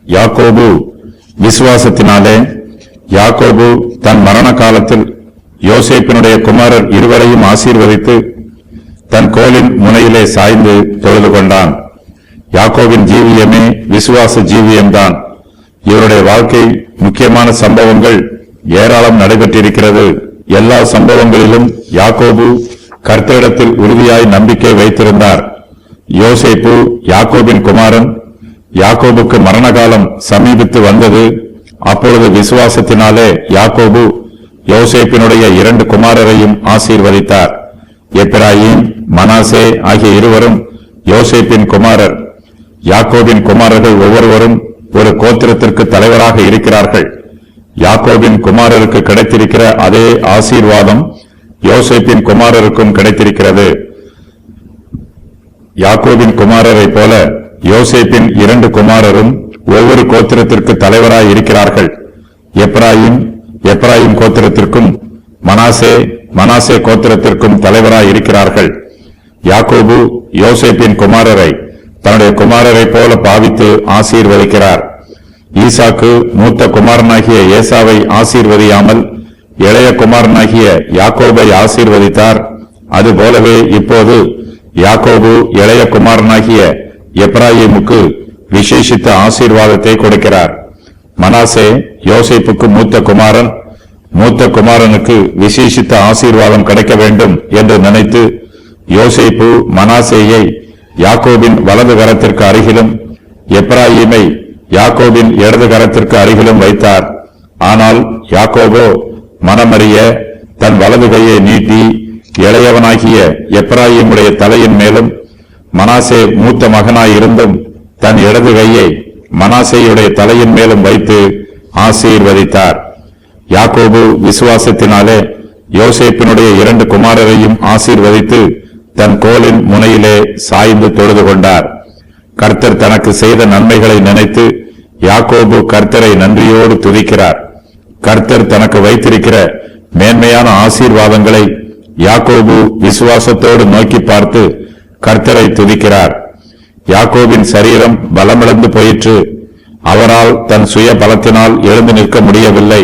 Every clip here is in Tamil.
யாக்கோபு விசுவாசத்தினாலே யாக்கோபு தன் மரண காலத்தில் யோசேப்பினுடைய குமாரர் இருவரையும் ஆசீர்வதித்து தன் கோலின் முனையிலே சாய்ந்து தொழுது கொண்டான். யாக்கோபின் ஜீவியமே விசுவாச ஜீவியம்தான். இவருடைய வாழ்க்கை முக்கியமான சம்பவங்கள் ஏராளம் நடைபெற்றிருக்கிறது. எல்லா சம்பவங்களிலும் யாக்கோபு கர்த்தரிடத்தில் உறுதியாய் நம்பிக்கை வைத்திருந்தார். யோசேப்பு யாக்கோபின் குமாரன். யாக்கோபுக்கு மரணகாலம் சமீபித்து வந்தது. அப்பொழுது விசுவாசத்தினாலே யாக்கோபு யோசேப்பினுடைய 2 குமாரரையும் ஆசீர்வதித்தார். எப்பிராயீம், மனாசே ஆகிய இருவரும் யோசேப்பின் குமாரர். யாக்கோபின் குமாரர்கள் ஒவ்வொருவரும் ஒரு கோத்திரத்திற்கு தலைவராக இருக்கிறார்கள். யாக்கோபின் குமாரருக்கு கிடைத்திருக்கிற அதே ஆசீர்வாதம் யோசேப்பின் குமாரருக்கும் கிடைத்திருக்கிறது. யாக்கோபின் குமாரரை போல யோசேப்பின் 2 குமாரரும் ஒவ்வொரு கோத்திரத்திற்கு தலைவராய் இருக்கிறார்கள். எப்ராயிம் கோத்திரத்திற்கும் மனாசே கோத்திரத்திற்கும் தலைவராய் இருக்கிறார்கள். யாக்கோபு யோசேப்பின் குமாரரை தன்னுடைய குமாரரை போல பாவித்து ஆசீர்வதிக்கிறார். ஈசாக்கு மூத்த குமாரனாகிய ஏசாவை ஆசீர்வதியாமல் இளைய குமாரனாகிய யாக்கோபை ஆசீர்வதித்தார். அதுபோலவே இப்போது யாக்கோபு இளைய குமாரனாகிய எப்ராயிமுக்கு விசேஷித்த ஆசீர்வாதத்தை கொடுக்கிறார். மனாசே யோசேப்புக்கு மூத்த குமாரனுக்கு விசேஷித்த ஆசீர்வாதம் கிடைக்க வேண்டும் என்று நினைத்து யோசேப்பு மனாசேயை யாக்கோபின் வலது கரத்திற்கு அருகிலும் எப்ராயிமை யாக்கோபின் இடது கரத்திற்கு அருகிலும் வைத்தார். ஆனால் யாக்கோபோ மனமறிய தன் வலது கையை நீட்டி இளையவனாகிய எப்ராயிமுடைய தலையின் மேலும் மனாசே மூத்த மகனாயிருந்தும் தன் இடது கையை மனாசேயுடைய தலையின் மேலும் வைத்து ஆசீர்வதித்தார். யாக்கோபு விசுவாசத்தினாலே யோசேப்பினுடைய 2 குமாரரையும் ஆசீர்வதித்து தன் கோலின் முனையிலே சாய்ந்து தொழுது கொண்டார். கர்த்தர் தனக்கு செய்த நன்மைகளை நினைத்து யாக்கோபு கர்த்தரை நன்றியோடு துதிக்கிறார். கர்த்தர் தனக்கு வைத்திருக்கிற மேன்மையான ஆசீர்வாதங்களை யாக்கோபு விசுவாசத்தோடு நோக்கி பார்த்து கர்த்தரை துதிக்கிறார். யாக்கோபின் சரீரம் பலமிழந்து போயிற்று. அவரால் தன் சுய பலத்தினால் எழுந்து நிற்க முடியவில்லை.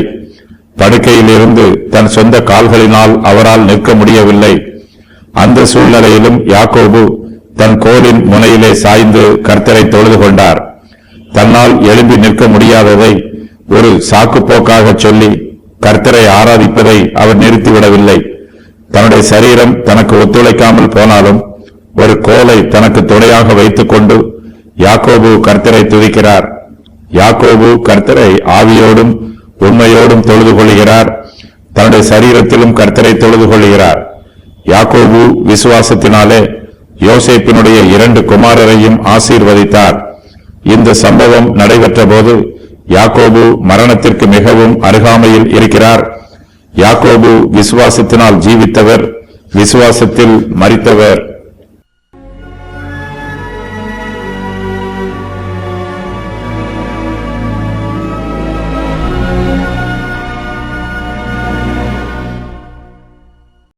படுக்கையிலிருந்து தன் சொந்த கால்களினால் அவரால் நிற்க முடியவில்லை. அந்த சூழ்நிலையிலும் யாக்கோபு தன் கோலின் முனையிலே சாய்ந்து கர்த்தரை தொழுது கொண்டார். தன்னால் எழும்பி நிற்க முடியாததை ஒரு சாக்குப்போக்காக சொல்லி கர்த்தரை ஆராதிப்பதை அவர் நிறுத்திவிடவில்லை. தன்னுடைய சரீரம் தனக்கு ஒத்துழைக்காமல் போனாலும் ஒரு கோலை தனக்கு துணையாக வைத்துக் கொண்டு யாக்கோபு கர்த்தரை துதிக்கிறார். யாக்கோபு கர்த்தரை ஆவியோடும் உண்மையோடும் தொழுது கொள்கிறார். தன்னுடைய சரீரத்திலும் கர்த்தரை தொழுது கொள்கிறார். யாக்கோபு விசுவாசத்தினாலே யோசேப்பினுடைய 2 குமாரரையும் ஆசீர்வதித்தார். இந்த சம்பவம் நடைபெற்ற போது யாக்கோபு மரணத்திற்கு மிகவும் அருகாமையில் இருக்கிறார். யாக்கோபு விசுவாசத்தினால் ஜீவித்தவர், விசுவாசத்தில் மரித்தவர்.